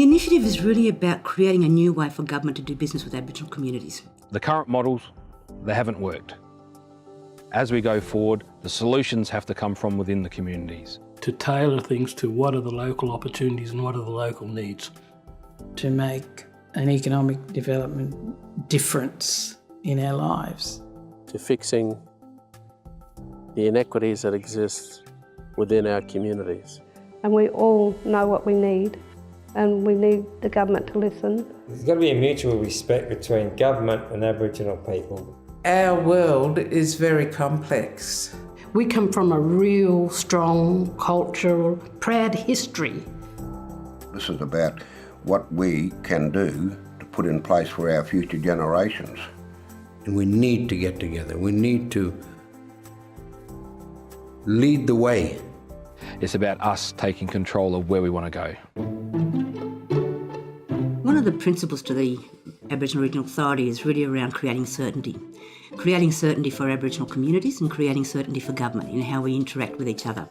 The initiative is really about creating a new way for government to do business with Aboriginal communities. The current models, they haven't worked. As we go forward, the solutions have to come from within the communities. To tailor things to what are the local opportunities and what are the local needs. To make an economic development difference in our lives. To fixing the inequities that exist within our communities. And we all know what we need, and we need the government to listen. There's got to be a mutual respect between government and Aboriginal people. Our world is very complex. We come from a real strong cultural, proud history. This is about what we can do to put in place for our future generations. And we need to get together. We need to lead the way. It's about us taking control of where we want to go. One of the principles to the Aboriginal Regional Authority is really around creating certainty. Creating certainty for Aboriginal communities and creating certainty for government in how we interact with each other.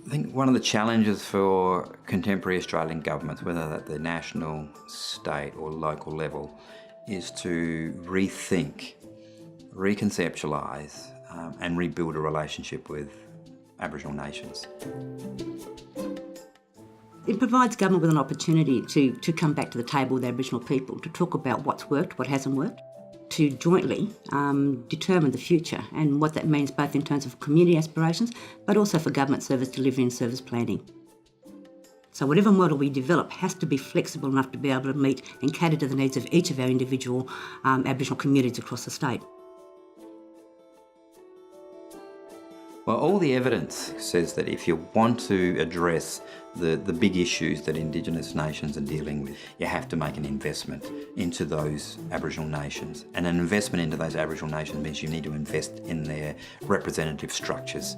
I think one of the challenges for contemporary Australian governments, whether at the national, state or local level, is to rethink, reconceptualise and rebuild a relationship with Aboriginal nations. It provides government with an opportunity to come back to the table with Aboriginal people, to talk about what's worked, what hasn't worked, to jointly determine the future and what that means both in terms of community aspirations, but also for government service delivery and service planning. So whatever model we develop has to be flexible enough to be able to meet and cater to the needs of each of our individual Aboriginal communities across the state. Well, all the evidence says that if you want to address the big issues that Indigenous nations are dealing with, you have to make an investment into those Aboriginal nations. And an investment into those Aboriginal nations means you need to invest in their representative structures.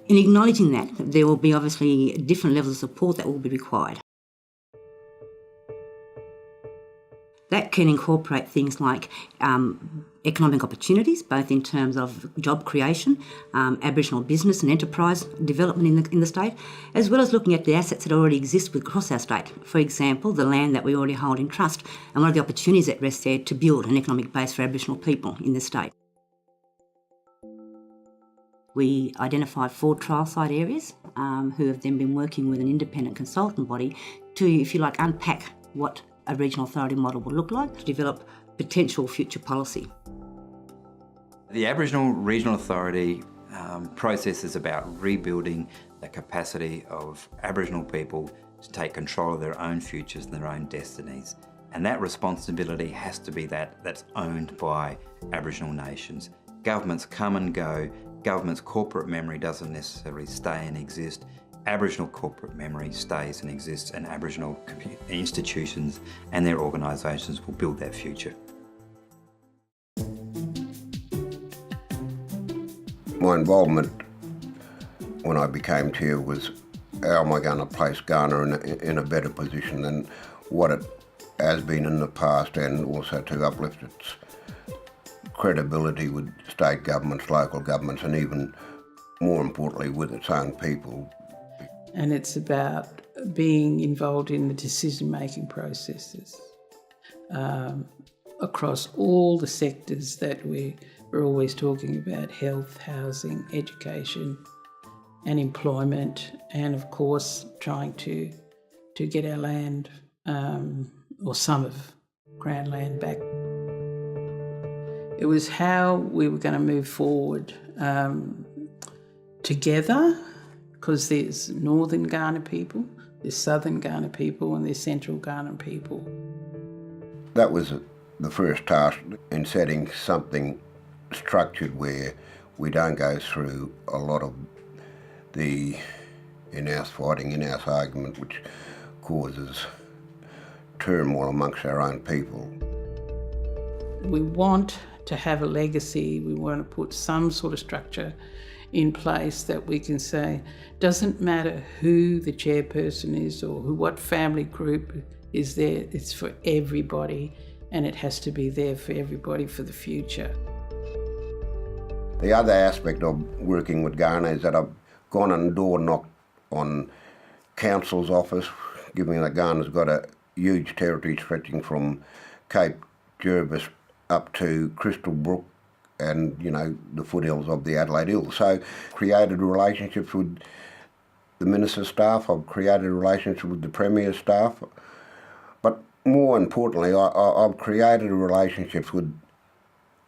In acknowledging that, there will be obviously different levels of support that will be required. That can incorporate things like economic opportunities, both in terms of job creation, Aboriginal business and enterprise development in the state, as well as looking at the assets that already exist across our state. For example, the land that we already hold in trust, and one of the opportunities that rests there to build an economic base for Aboriginal people in the state. We identified 4 trial site areas who have then been working with an independent consultant body to, if you like, unpack what a regional authority model would look like to develop potential future policy. The Aboriginal Regional Authority process is about rebuilding the capacity of Aboriginal people to take control of their own futures and their own destinies. And that responsibility has to be that's owned by Aboriginal nations. Governments come and go. Government's corporate memory doesn't necessarily stay and exist. Aboriginal corporate memory stays and exists, and Aboriginal institutions and their organisations will build that future. My involvement when I became chair was how am I going to place Ghana in a better position than what it has been in the past, and also to uplift its credibility with state governments, local governments, and even more importantly with its own people. And it's about being involved in the decision-making processes across all the sectors that we're always talking about: health, housing, education and employment, and of course trying to get our land, or some of Crown land back. It was how we were going to move forward together, because there's northern Ghana people, there's southern Ghana people, and there's central Ghana people. That was the first task in setting something structured where we don't go through a lot of the in-house fighting, in-house argument, which causes turmoil amongst our own people. We want to have a legacy. We want to put some sort of structure in place that we can say, doesn't matter who the chairperson is or what family group is there, it's for everybody, and it has to be there for everybody for the future. The other aspect of working with Ghana is that I've gone and door knocked on council's office, given that Ghana's got a huge territory stretching from Cape Jervis up to Crystal Brook and, you know, the foothills of the Adelaide Hills. So created relationships with the Minister's staff, I've created relationships with the Premier's staff, but more importantly, I've created relationships with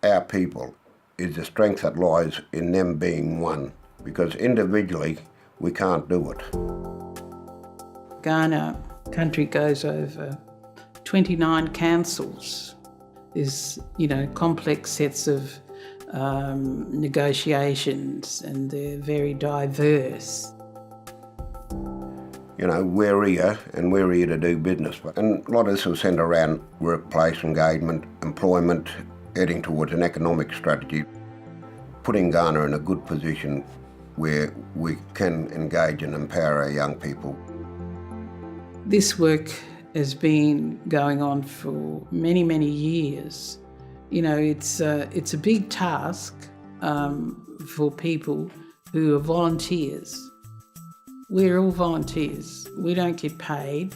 our people. Is the strength that lies in them being one, because individually we can't do it. Ghana country goes over 29 councils. There's, you know, complex sets of negotiations, and they're very diverse. You know, we're here and we're here to do business. And a lot of this was centred around workplace engagement, employment, heading towards an economic strategy, putting Ghana in a good position where we can engage and empower our young people. This work has been going on for many, many years. You know, it's a big task for people who are volunteers. We're all volunteers. We don't get paid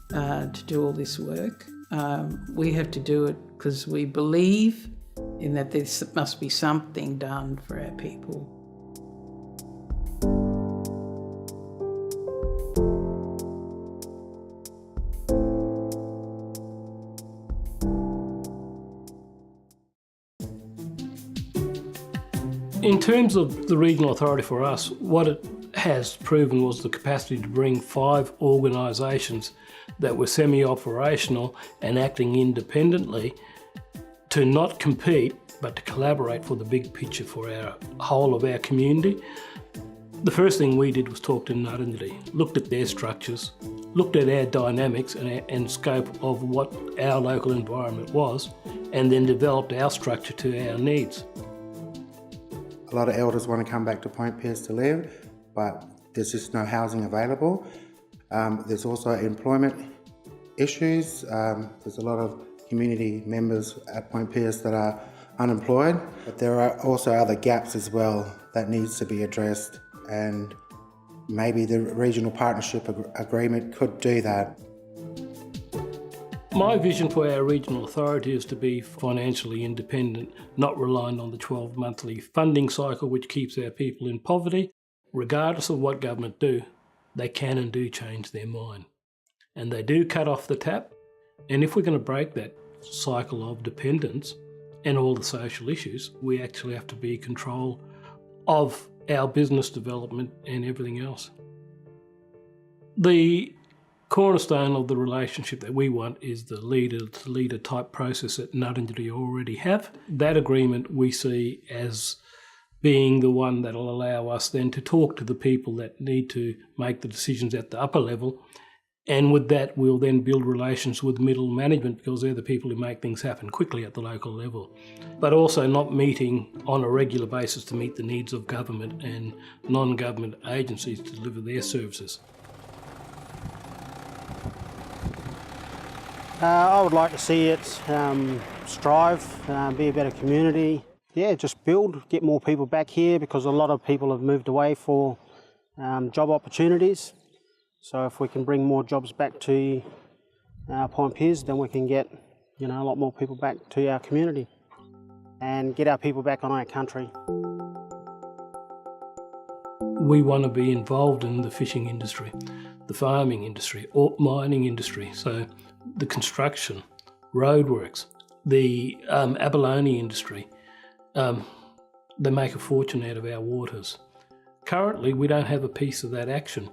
to do all this work. We have to do it because we believe in that there must be something done for our people. In terms of the regional authority for us, what it has proven was the capacity to bring 5 organisations that were semi-operational and acting independently to not compete but to collaborate for the big picture for our whole of our community. The first thing we did was talk to Ngarrindjeri, looked at their structures, looked at our dynamics and scope of what our local environment was, and then developed our structure to our needs. A lot of elders want to come back to Point Pearce to live, but there's just no housing available. There's also employment issues. There's a lot of community members at Point Pearce that are unemployed, but there are also other gaps as well that needs to be addressed, and maybe the regional partnership agreement could do that. My vision for our regional authority is to be financially independent, not reliant on the 12-monthly funding cycle which keeps our people in poverty. Regardless of what government do, they can and do change their mind. And they do cut off the tap. And if we're going to break that cycle of dependence and all the social issues, we actually have to be in control of our business development and everything else. The cornerstone of the relationship that we want is the leader-to-leader type process that Ngarrindjeri already have. That agreement we see as being the one that will allow us then to talk to the people that need to make the decisions at the upper level, and with that we'll then build relations with middle management, because they're the people who make things happen quickly at the local level. But also not meeting on a regular basis to meet the needs of government and non-government agencies to deliver their services. I would like to see it strive, be a better community. Yeah, just build, get more people back here, because a lot of people have moved away for job opportunities. So if we can bring more jobs back to Point Pearce, then we can get, you know, a lot more people back to our community and get our people back on our country. We want to be involved in the fishing industry, the farming industry, or mining industry, so the construction, roadworks, the abalone industry. They make a fortune out of our waters. Currently, we don't have a piece of that action,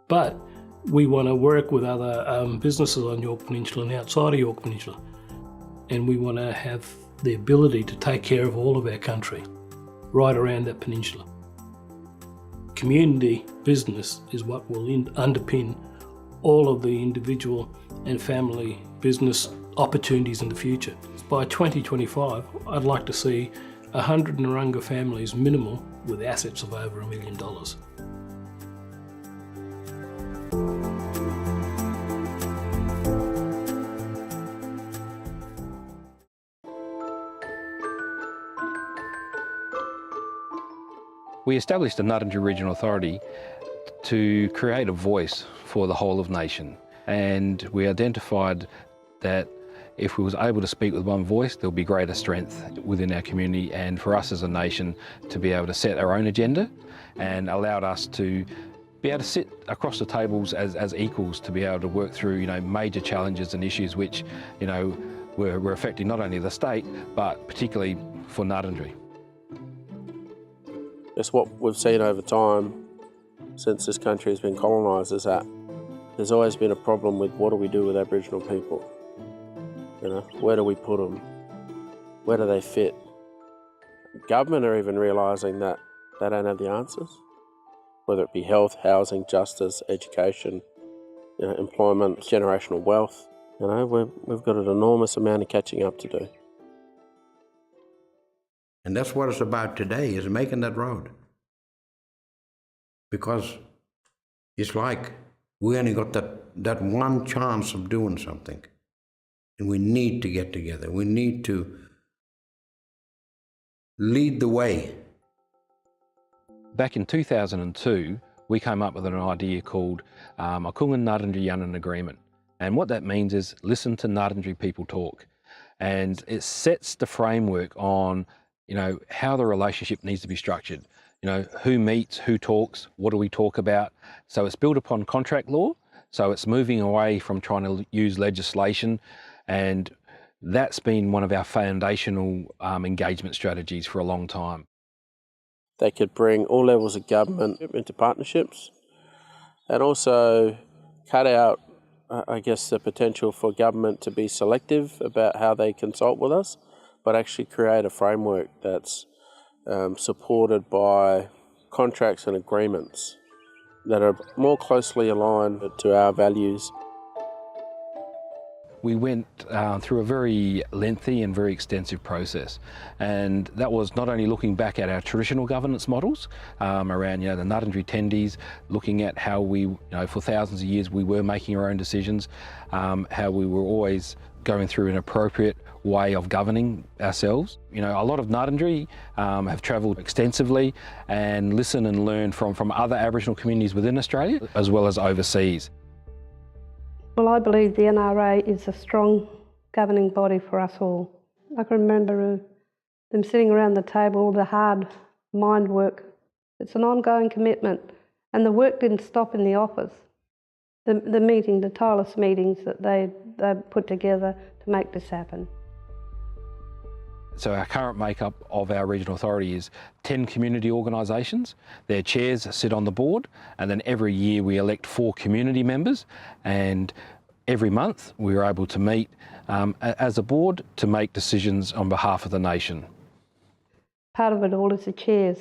but we want to work with other businesses on Yorke Peninsula and outside of Yorke Peninsula, and we want to have the ability to take care of all of our country right around that peninsula. Community business is what will underpin all of the individual and family business opportunities in the future. By 2025, I'd like to see 100 Ngarrindjeri families minimal with assets of over $1 million. We established the Ngarrindjeri Regional Authority to create a voice for the whole of nation. And we identified that if we was able to speak with one voice, there'll be greater strength within our community and for us as a nation to be able to set our own agenda, and allowed us to be able to sit across the tables as equals to be able to work through, you know, major challenges and issues which, you know, were affecting not only the state, but particularly for Ngarrindjeri. It's what we've seen over time since this country has been colonised, is that there's always been a problem with what do we do with Aboriginal people. You know, where do we put them? Where do they fit? Government are even realising that they don't have the answers, whether it be health, housing, justice, education, you know, employment, generational wealth. You know, we've got an enormous amount of catching up to do. And that's what it's about today, is making that road. Because it's like we only got that one chance of doing something. And we need to get together. We need to lead the way. Back in 2002, we came up with an idea called a Ngarrindjeri agreement. And what that means is listen to Ngarrindjeri people talk. And it sets the framework on, you know, how the relationship needs to be structured. You know, who meets, who talks, what do we talk about? So it's built upon contract law. So it's moving away from trying to use legislation. And that's been one of our foundational engagement strategies for a long time. They could bring all levels of government into partnerships and also cut out, I guess, the potential for government to be selective about how they consult with us, but actually create a framework that's supported by contracts and agreements that are more closely aligned to our values. We went through a very lengthy and very extensive process, and that was not only looking back at our traditional governance models around, you know, the Ngarrindjeri tendies, looking at how we, you know, for thousands of years we were making our own decisions, how we were always going through an appropriate way of governing ourselves. You know, a lot of Ngarrindjeri have travelled extensively and listened and learned from other Aboriginal communities within Australia as well as overseas. Well, I believe the NRA is a strong governing body for us all. I can remember them sitting around the table, the hard mind work. It's an ongoing commitment, and the work didn't stop in the office. The tireless meetings that they put together to make this happen. So our current makeup of our regional authority is 10 community organisations. Their chairs sit on the board, and then every year we elect 4 community members, and every month we are able to meet as a board to make decisions on behalf of the nation. Part of it all is the chairs.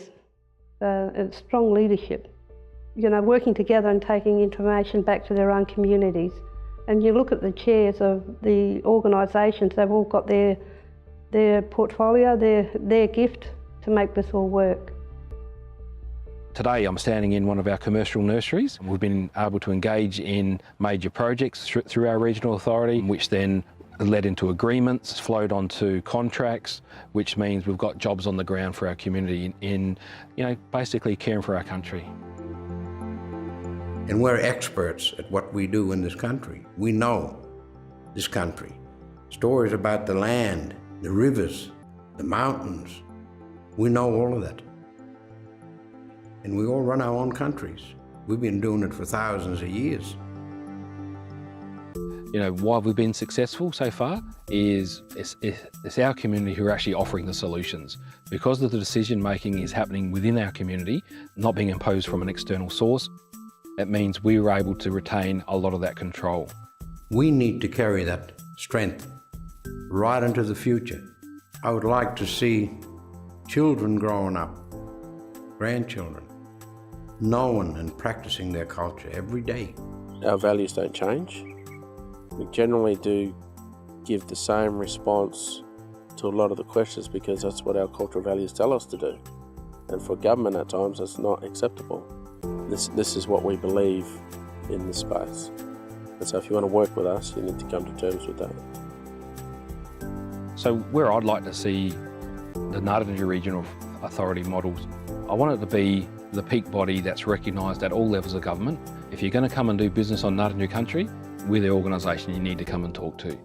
It's strong leadership. You know, working together and taking information back to their own communities. And you look at the chairs of the organisations, they've all got their portfolio, their gift to make this all work. Today I'm standing in one of our commercial nurseries. We've been able to engage in major projects through our regional authority, which then led into agreements, flowed onto contracts, which means we've got jobs on the ground for our community in you know, basically caring for our country. And we're experts at what we do in this country. We know this country. Stories about the land, the rivers, the mountains. We know all of that. And we all run our own countries. We've been doing it for thousands of years. You know, why we've been successful so far is it's our community who are actually offering the solutions. Because of the decision making is happening within our community, not being imposed from an external source, it means we were able to retain a lot of that control. We need to carry that strength right into the future. I would like to see children growing up, grandchildren, knowing and practicing their culture every day. Our values don't change. We generally do give the same response to a lot of the questions because that's what our cultural values tell us to do. And for government at times that's not acceptable. This is what we believe in this space. And so if you want to work with us, you need to come to terms with that. So where I'd like to see the Ngarrindjeri Regional Authority models, I want it to be the peak body that's recognised at all levels of government if you're going to come and do business on Ngarrindjeri country, we're the organisation you need to come and talk to.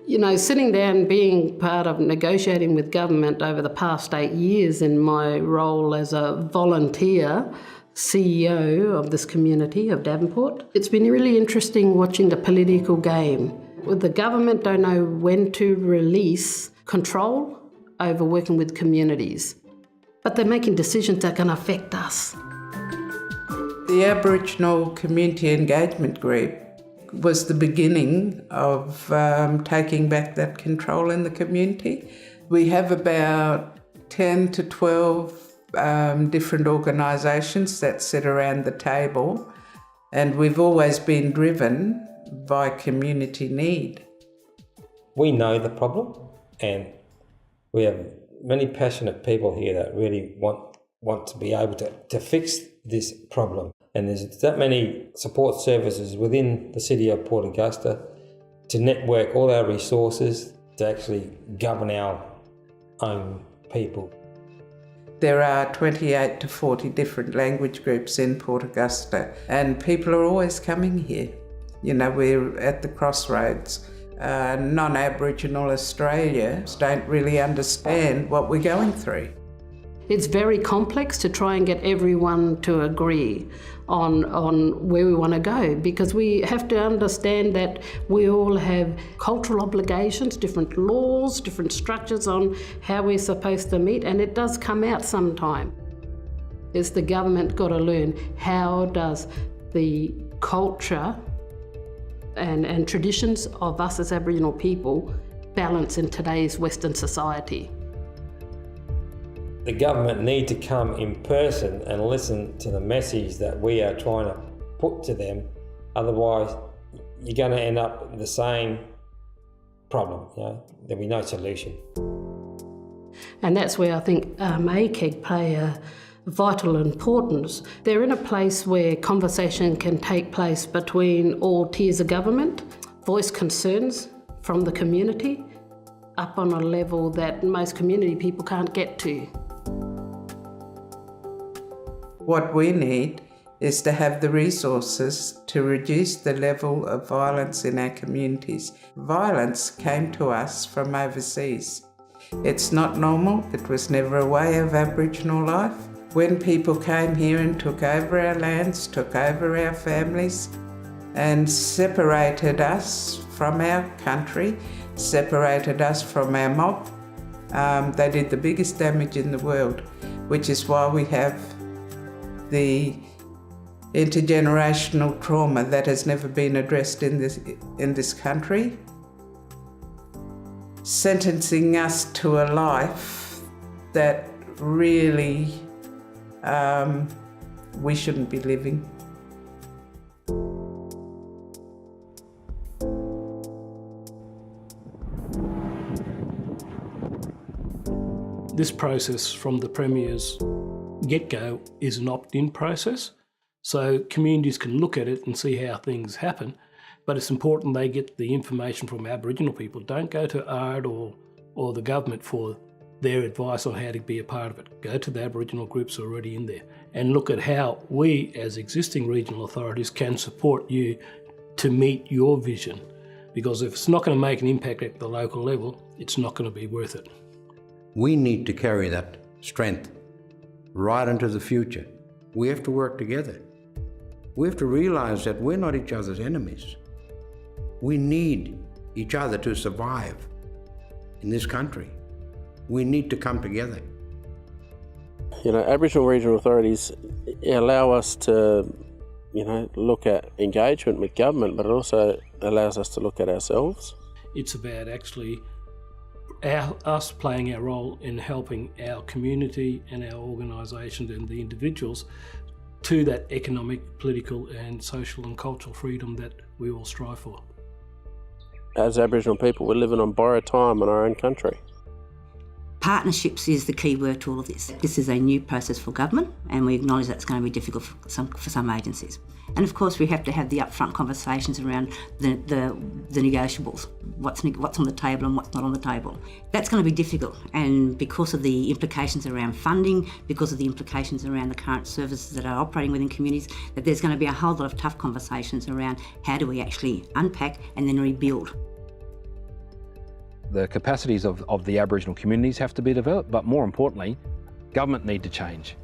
You know, sitting down being part of negotiating with government over the past 8 years in my role as a volunteer CEO of this community of Davenport, it's been really interesting watching the political game. The government don't know when to release control over working with communities, but they're making decisions that are going to affect us. The Aboriginal Community Engagement Group was the beginning of taking back that control in the community. We have about 10 to 12 different organisations that sit around the table, and we've always been driven by community need. We know the problem, and we have many passionate people here that really want to be able to fix this problem. And there's that many support services within the city of Port Augusta to network all our resources to actually govern our own people. There are 28 to 40 different language groups in Port Augusta, and people are always coming here. You know, we're at the crossroads. Non-Aboriginal Australians don't really understand what we're going through. It's very complex to try and get everyone to agree on where we want to go, because we have to understand that we all have cultural obligations, different laws, different structures on how we're supposed to meet, and it does come out sometime. It's the government got to learn how does the culture and traditions of us as Aboriginal people balance in today's Western society. The government need to come in person and listen to the message that we are trying to put to them. Otherwise, you're going to end up with the same problem. You know? There'll be no solution. And that's where I think ACEG play a vital importance. They're in a place where conversation can take place between all tiers of government, voice concerns from the community, up on a level that most community people can't get to. What we need is to have the resources to reduce the level of violence in our communities. Violence came to us from overseas. It's not normal. It was never a way of Aboriginal life. When people came here and took over our lands, took over our families, and separated us from our country, separated us from our mob, they did the biggest damage in the world, which is why we have the intergenerational trauma that has never been addressed in this country, sentencing us to a life that really we shouldn't be living. This process from the Premier's get-go is an opt-in process, so communities can look at it and see how things happen, but it's important they get the information from Aboriginal people. Don't go to ARD or the government for their advice on how to be a part of it. Go to the Aboriginal groups already in there and look at how we as existing regional authorities can support you to meet your vision, because if it's not going to make an impact at the local level, it's not going to be worth it. We need to carry that strength right into the future. We have to work together. We have to realise that we're not each other's enemies. We need each other to survive in this country. We need to come together. You know, Aboriginal regional authorities allow us to, look at engagement with government, but it also allows us to look at ourselves. It's about actually us playing our role in helping our community and our organisations and the individuals to that economic, political and social and cultural freedom that we all strive for. As Aboriginal people, we're living on borrowed time in our own country. Partnerships is the key word to all of this. This is a new process for government, and we acknowledge that's going to be difficult for some agencies. And of course, we have to have the upfront conversations around the negotiables, what's on the table and what's not on the table. That's going to be difficult, and because of the implications around funding, because of the implications around the current services that are operating within communities, that there's going to be a whole lot of tough conversations around how do we actually unpack and then rebuild. The capacities of the Aboriginal communities have to be developed, but more importantly, government need to change.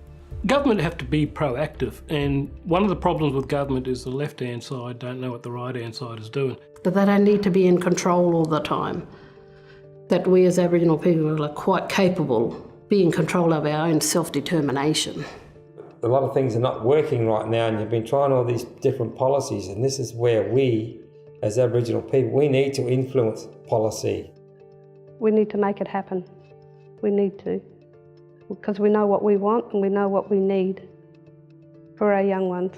Government have to be proactive, and one of the problems with government is the left-hand side don't know what the right-hand side is doing. That they don't need to be in control all the time. That we as Aboriginal people are quite capable of being in control of our own self-determination. A lot of things are not working right now, and you've been trying all these different policies, and this is where we, as Aboriginal people, we need to influence policy. We need to make it happen. We need to. Because we know what we want and we know what we need for our young ones.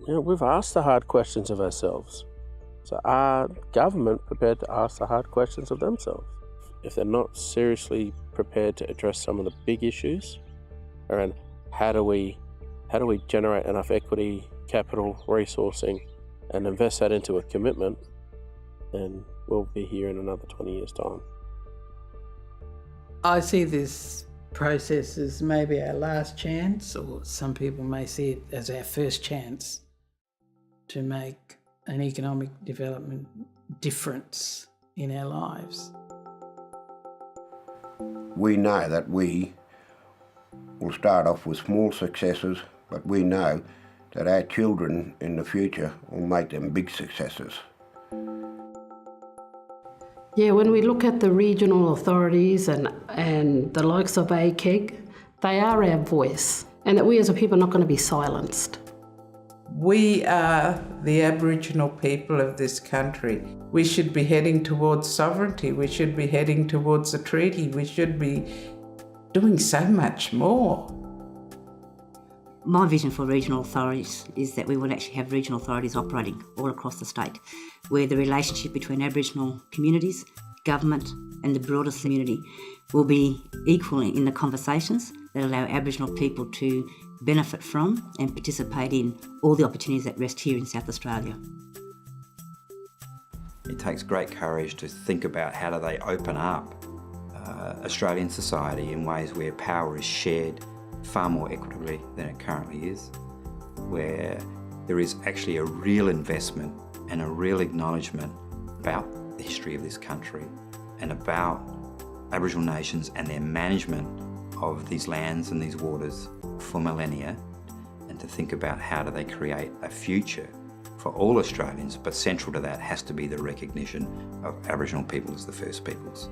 You know, we've asked the hard questions of ourselves. So are government prepared to ask the hard questions of themselves? If they're not seriously prepared to address some of the big issues around how do we generate enough equity, capital, resourcing, and invest that into a commitment, then we'll be here in another 20 years' time. I see this process as maybe our last chance, or some people may see it as our first chance to make an economic development difference in our lives. We know that we will start off with small successes, but we know that our children in the future will make them big successes. Yeah, when we look at the regional authorities and the likes of ACEG, they are our voice, and that we as a people are not going to be silenced. We are the Aboriginal people of this country. We should be heading towards sovereignty. We should be heading towards a treaty. We should be doing so much more. My vision for regional authorities is that we will actually have regional authorities operating all across the state, where the relationship between Aboriginal communities, government and the broader community will be equal in the conversations that allow Aboriginal people to benefit from and participate in all the opportunities that rest here in South Australia. It takes great courage to think about how do they open up Australian society in ways where power is shared far more equitably than it currently is, where there is actually a real investment and a real acknowledgement about the history of this country and about Aboriginal nations and their management of these lands and these waters for millennia, and to think about how do they create a future for all Australians, but central to that has to be the recognition of Aboriginal people as the First Peoples.